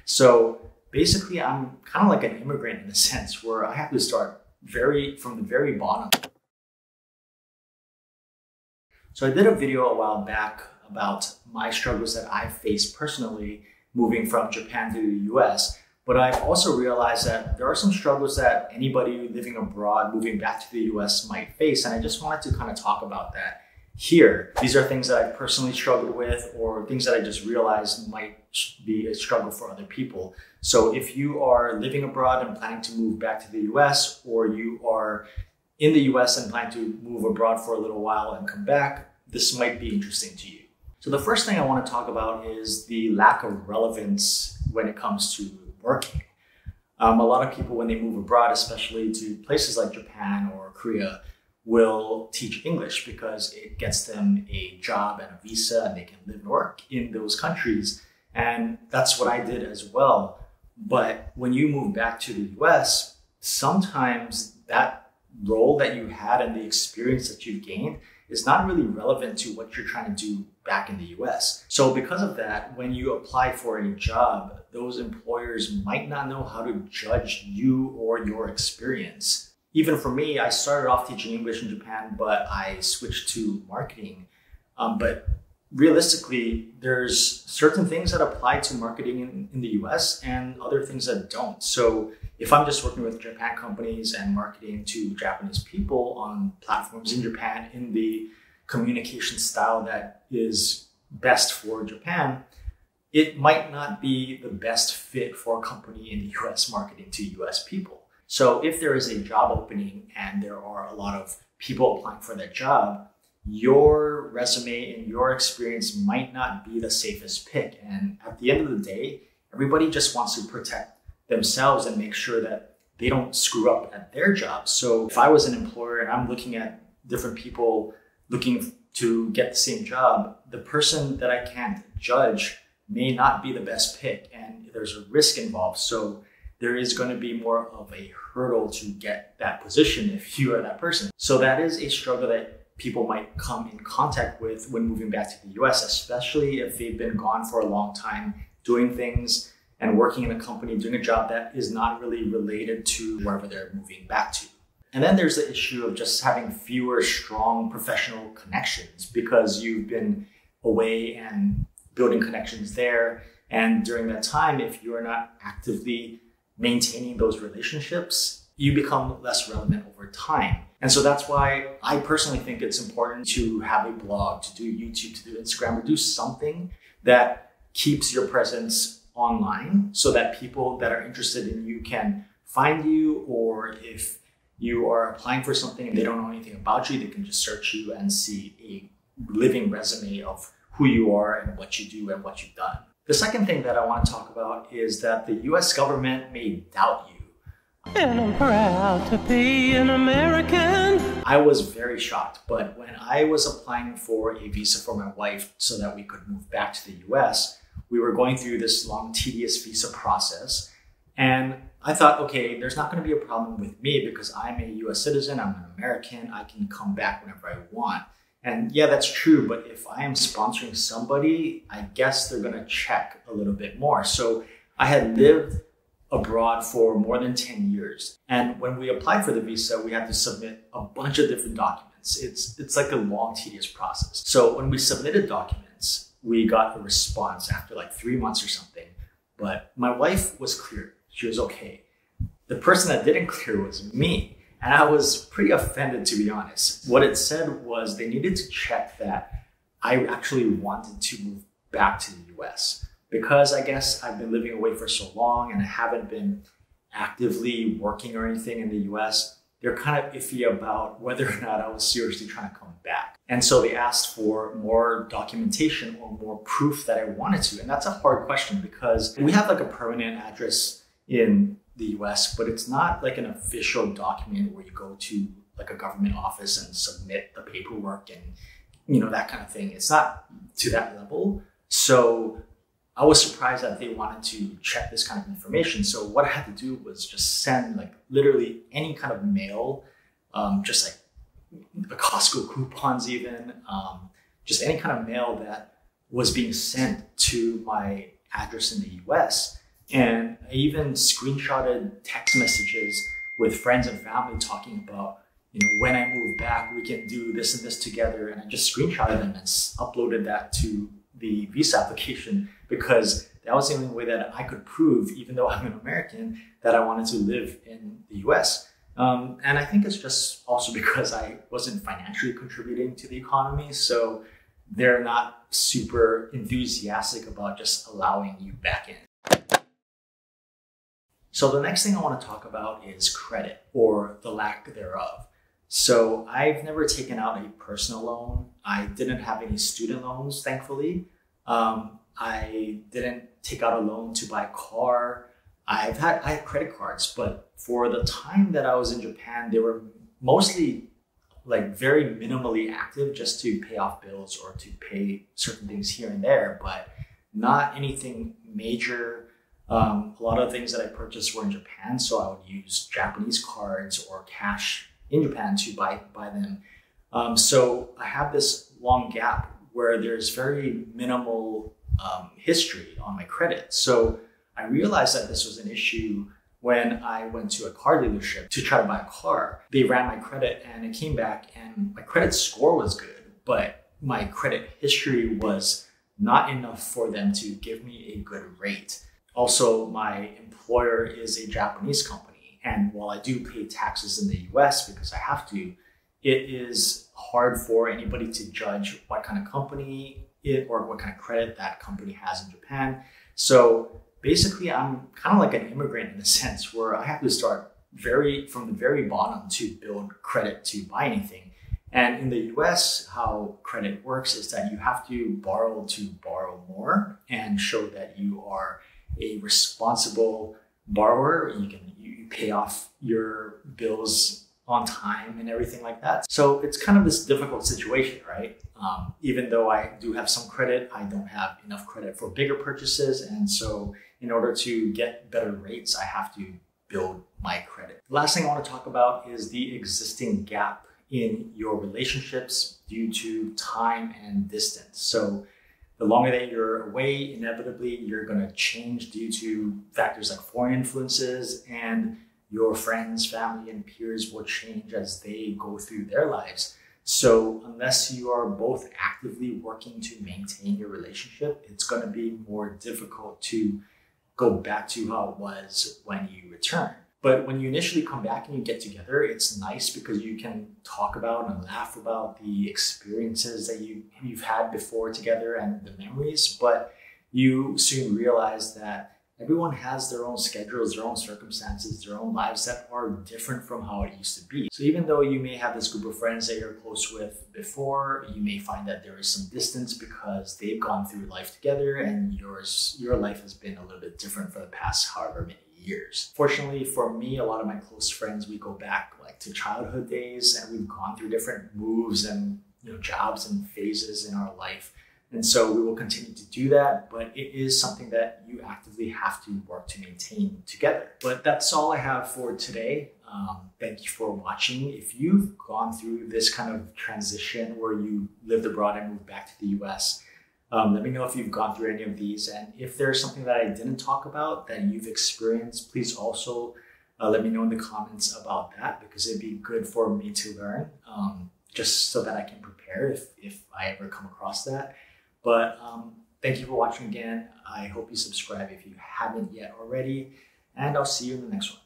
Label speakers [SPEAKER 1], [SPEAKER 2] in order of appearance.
[SPEAKER 1] So basically, I'm kind of like an immigrant in a sense where I have to start from the very bottom. So I did a video a while back about my struggles that I faced personally moving from Japan to the US, but I've also realized that there are some struggles that anybody living abroad, moving back to the US might face, and I just wanted to kind of talk about that here. These are things that I've personally struggled with or things that I just realized might be a struggle for other people. So if you are living abroad and planning to move back to the US, or you are in the US and plan to move abroad for a little while and come back, this might be interesting to you. So the first thing I want to talk about is the lack of relevance when it comes to working. A lot of people, when they move abroad, especially to places like Japan or Korea, will teach English because it gets them a job and a visa and they can live and work in those countries. And that's what I did as well. But when you move back to the US, sometimes that role that you had and the experience that you've gained is not really relevant to what you're trying to do back in the US. So because of that, when you apply for a job, those employers might not know how to judge you or your experience. Even for me, I started off teaching English in Japan, but I switched to marketing. But realistically, there's certain things that apply to marketing in the US and other things that don't. So if I'm just working with Japan companies and marketing to Japanese people on platforms in Japan in the communication style that is best for Japan, it might not be the best fit for a company in the US marketing to US people. So if there is a job opening and there are a lot of people applying for that job, your resume and your experience might not be the safest pick. And at the end of the day, everybody just wants to protect themselves and make sure that they don't screw up at their job. So if I was an employer and I'm looking at different people looking to get the same job, the person that I can't judge may not be the best pick, and there's a risk involved. So there is going to be more of a hurdle to get that position if you are that person. So that is a struggle that people might come in contact with when moving back to the US, especially if they've been gone for a long time doing things and working in a company, doing a job that is not really related to wherever they're moving back to. And then there's the issue of just having fewer strong professional connections because you've been away and building connections there. And during that time, if you are not actively maintaining those relationships, you become less relevant over time. And so that's why I personally think it's important to have a blog, to do YouTube, to do Instagram, or do something that keeps your presence online so that people that are interested in you can find you, or if you are applying for something and they don't know anything about you, they can just search you and see a living resume of who you are and what you do and what you've done. The second thing that I want to talk about is that the US government may doubt you.
[SPEAKER 2] And I'm proud to be an American.
[SPEAKER 1] I was very shocked, but when I was applying for a visa for my wife so that we could move back to the US, we were going through this long, tedious visa process. And I thought, okay, there's not going to be a problem with me because I'm a US citizen, I'm an American, I can come back whenever I want. And yeah, that's true. But if I am sponsoring somebody, I guess they're going to check a little bit more. So I had lived abroad for more than 10 years. And when we applied for the visa, we had to submit a bunch of different documents. It's like a long, tedious process. So when we submitted documents, we got a response after like 3 months or something. But my wife was cleared. She was okay. The person that didn't clear was me. And I was pretty offended, to be honest. What it said was they needed to check that I actually wanted to move back to the US. Because I guess I've been living away for so long and I haven't been actively working or anything in the US, they're kind of iffy about whether or not I was seriously trying to come back. And so they asked for more documentation or more proof that I wanted to. And that's a hard question because we have like a permanent address in the US, but it's not like an official document where you go to like a government office and submit the paperwork and, you know, that kind of thing. It's not to that level. So I was surprised that they wanted to check this kind of information. So what I had to do was just send like literally any kind of mail, just like the Costco coupons even, just any kind of mail that was being sent to my address in the US. And I even screenshotted text messages with friends and family talking about, when I move back, we can do this and this together. And I just screenshotted them and uploaded that to the visa application because that was the only way that I could prove, even though I'm an American, that I wanted to live in the US. And I think it's just also because I wasn't financially contributing to the economy. So they're not super enthusiastic about just allowing you back in. So the next thing I want to talk about is credit, or the lack thereof. So I've never taken out a personal loan. I didn't have any student loans, thankfully. I didn't take out a loan to buy a car. I had credit cards, but for the time that I was in Japan, they were mostly like very minimally active just to pay off bills or to pay certain things here and there, but not anything major. A lot of things that I purchased were in Japan, so I would use Japanese cards or cash in Japan to buy them. So I have this long gap where there's very minimal history on my credit. So I realized that this was an issue when I went to a car dealership to try to buy a car. They ran my credit and it came back and my credit score was good, but my credit history was not enough for them to give me a good rate. Also, my employer is a Japanese company, and while I do pay taxes in the US because I have to, it is hard for anybody to judge what kind of company or what kind of credit that company has in Japan. So basically, I'm kind of like an immigrant in a sense where I have to start from the very bottom to build credit to buy anything. And in the US, how credit works is that you have to borrow more and show that you are a responsible borrower. You pay off your bills on time and everything like that. So it's kind of this difficult situation, right? Even though I do have some credit, I don't have enough credit for bigger purchases. And so in order to get better rates, I have to build my credit. The last thing I want to talk about is the existing gap in your relationships due to time and distance. So the longer that you're away, inevitably you're going to change due to factors like foreign influences, and your friends, family, and peers will change as they go through their lives. So unless you are both actively working to maintain your relationship, it's going to be more difficult to go back to how it was when you return. But when you initially come back and you get together, it's nice because you can talk about and laugh about the experiences that you've had before together and the memories. But you soon realize that everyone has their own schedules, their own circumstances, their own lives that are different from how it used to be. So even though you may have this group of friends that you're close with before, you may find that there is some distance because they've gone through life together and your life has been a little bit different for the past however many years. Fortunately for me, a lot of my close friends, we go back like to childhood days and we've gone through different moves and jobs and phases in our life. And so we will continue to do that, but it is something that you actively have to work to maintain together. But that's all I have for today. Thank you for watching. If you've gone through this kind of transition where you lived abroad and moved back to the US, let me know if you've gone through any of these. And if there's something that I didn't talk about that you've experienced, please also let me know in the comments about that, because it'd be good for me to learn, just so that I can prepare if I ever come across that. But thank you for watching again. I hope you subscribe if you haven't yet already, and I'll see you in the next one.